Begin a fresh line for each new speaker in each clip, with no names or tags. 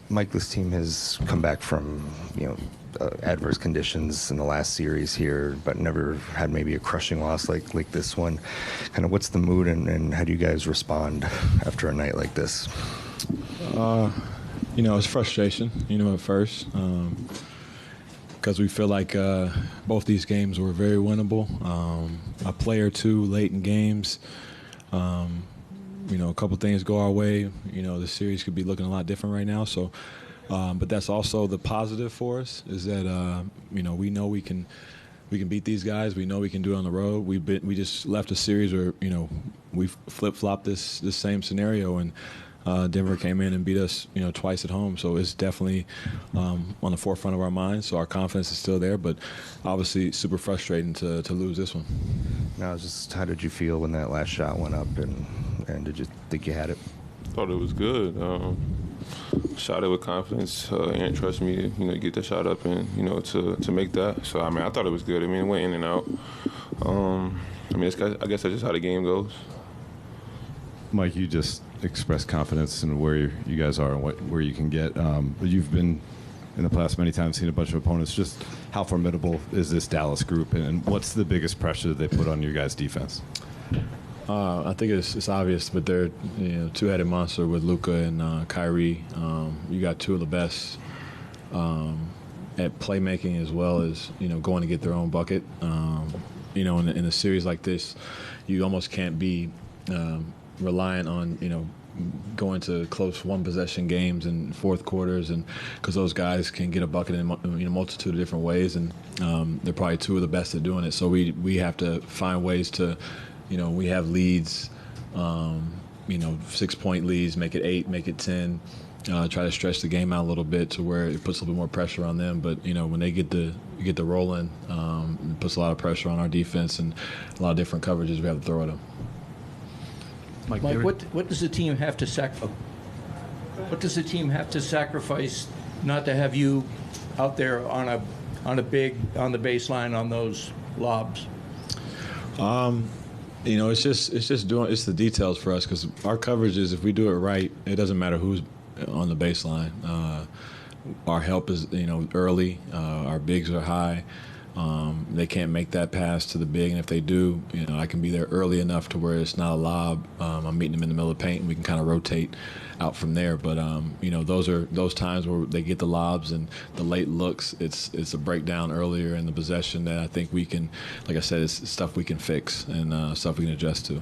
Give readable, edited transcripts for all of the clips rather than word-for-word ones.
Mike, this team has come back from, adverse conditions in the last series here, but never had maybe a crushing loss like this one. Kind of what's the mood and how do you guys respond after a night like this?
It's frustration, at first, because we feel like both these games were very winnable. A play or two late in games, a couple things go our way. The series could be looking a lot different right now. So, but that's also the positive for us is that we know we can beat these guys. We know we can do it on the road. We just left a series where we flip-flopped this same scenario, and Denver came in and beat us twice at home. So it's definitely on the forefront of our minds. So our confidence is still there, but obviously super frustrating to lose this one.
Now, how did you feel when that last shot went up, and did you think you had it?
Thought it was good. Shot it with confidence. Ant trusted me to get that shot up and to make that. So I thought it was good. It went in and out. I guess that's just how the game goes.
Mike, you just expressed confidence in where you guys are and where you can get. But you've been in the past many times seen a bunch of opponents. Just how formidable is this Dallas group, and what's the biggest pressure they put on your guys' defense?
I think it's obvious, but they're two-headed monster with Luka and Kyrie. You got two of the best at playmaking as well as going to get their own bucket. In a series like this, you almost can't be reliant on going to close one-possession games and fourth quarters, and because those guys can get a bucket in a multitude of different ways, and they're probably two of the best at doing it. So we have to find ways to. We have leads, 6-point leads, make it 8, make it 10, try to stretch the game out a little bit to where it puts a little bit more pressure on them. But, when they get the rolling, it puts a lot of pressure on our defense and a lot of different coverages we have to throw at them.
Mike, what does the team have to sacrifice not to have you out there on the baseline on those lobs?
It's the details for us, because our coverage is, if we do it right, it doesn't matter who's on the baseline. Our help is early. Our bigs are high. They can't make that pass to the big, and if they do, I can be there early enough to where it's not a lob. I'm meeting them in the middle of the paint, and we can kind of rotate out from there. But those are those times where they get the lobs and the late looks. It's a breakdown earlier in the possession that I think we can, like I said, it's stuff we can fix and stuff we can adjust to.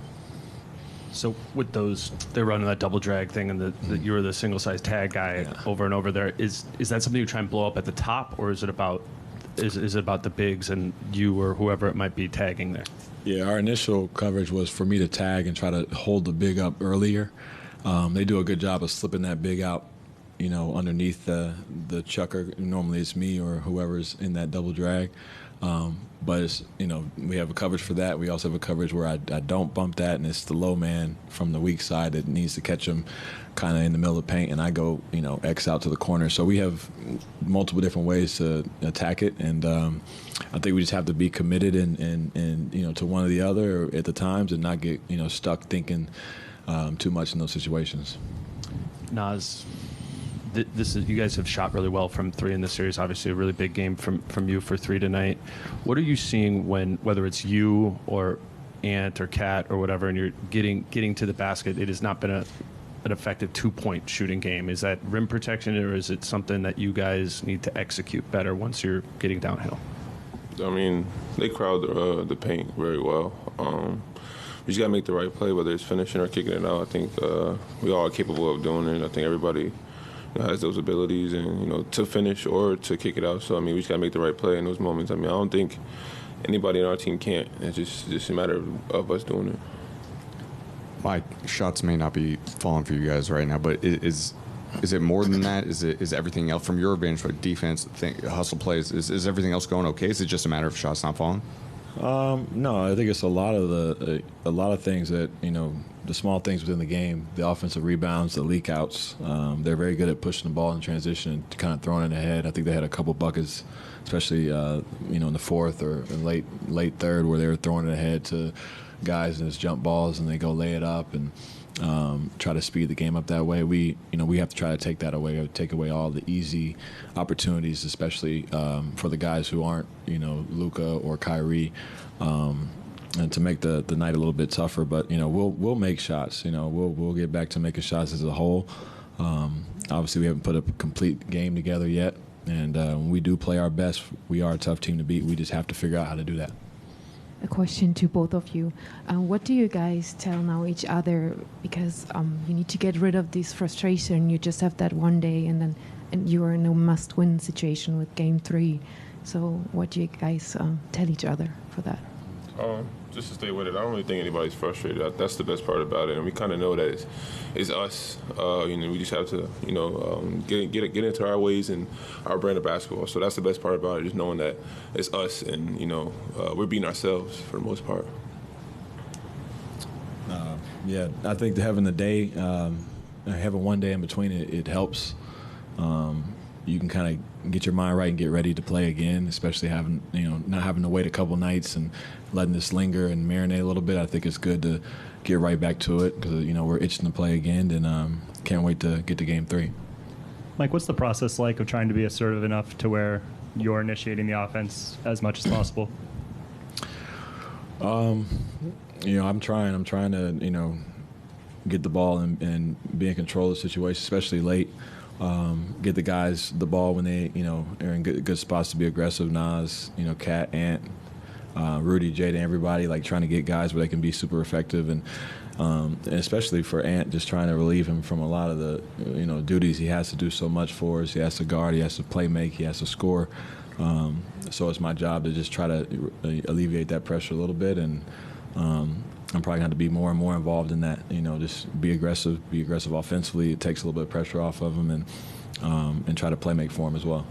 So with those, they're running that double drag thing, and you were the single size tag guy over and over there. Is that something you try and blow up at the top, or is it about? Is it about the bigs and you or whoever it might be tagging there?
Yeah, our initial coverage was for me to tag and try to hold the big up earlier. They do a good job of slipping that big out, underneath the chucker. Normally it's me or whoever's in that double drag. But it's, we have a coverage for that. We also have a coverage where I don't bump that, and it's the low man from the weak side that needs to catch him kind of in the middle of the paint, and I go, X out to the corner. So we have multiple different ways to attack it, and I think we just have to be committed and to one or the other at the times, and not get stuck thinking too much in those situations.
Naz, you guys have shot really well from three in this series. Obviously, a really big game from you for three tonight. What are you seeing whether it's you or Ant or Cat or whatever, and you're getting to the basket? It has not been an effective 2-point shooting game. Is that rim protection, or is it something that you guys need to execute better once you're getting downhill?
They crowd the paint very well. We just got to make the right play, whether it's finishing or kicking it out. I think we all are capable of doing it. I think everybody has those abilities, and to finish or to kick it out. So we just got to make the right play in those moments. I don't think anybody in our team can't. It's just a matter of us doing it.
Mike, shots may not be falling for you guys right now, but is it more than that? Is everything else from your vantage point, defense, hustle plays? Is everything else going okay? Is it just a matter of shots not falling?
No, I think it's a lot of things that the small things within the game, the offensive rebounds, the leak outs. They're very good at pushing the ball in transition and kind of throwing it ahead. I think they had a couple buckets, especially in the fourth or late third, where they were throwing it ahead to guys in his jump balls, and they go lay it up. And try to speed the game up that way. We have to try to take that away, take away all the easy opportunities, especially for the guys who aren't, Luka or Kyrie, and to make the night a little bit tougher. But we'll make shots. We'll get back to making shots as a whole. Obviously, we haven't put a complete game together yet, and when we do play our best, we are a tough team to beat. We just have to figure out how to do that.
A question to both of you. What do you guys tell now each other? Because you need to get rid of this frustration. You just have that one day, and you are in a must-win situation with Game 3. So what do you guys tell each other for that?
Just to stay with it, I don't really think anybody's frustrated. That's the best part about it, and we kind of know that it's us. We just have to, get into our ways and our brand of basketball. So that's the best part about it, just knowing that it's us, and we're being ourselves for the most part.
Yeah, I think having having one day in between it helps. You can kind of get your mind right and get ready to play again, especially not having to wait a couple nights and letting this linger and marinate a little bit. I think it's good to get right back to it because, we're itching to play again, and can't wait to get to Game 3.
Mike, what's the process like of trying to be assertive enough to where you're initiating the offense as much as possible?
I'm trying to, get the ball and be in control of the situation, especially late. Get the guys the ball when they, are in good spots to be aggressive. Naz, Kat, Ant, Rudy, Jaden, everybody, trying to get guys where they can be super effective. And especially for Ant, just trying to relieve him from a lot of the, duties he has to do so much for us. He has to guard, he has to play make, he has to score. So it's my job to just try to alleviate that pressure a little bit. And I'm probably going to be more and more involved in that, just be aggressive offensively. It takes a little bit of pressure off of him and try to play make for him as well.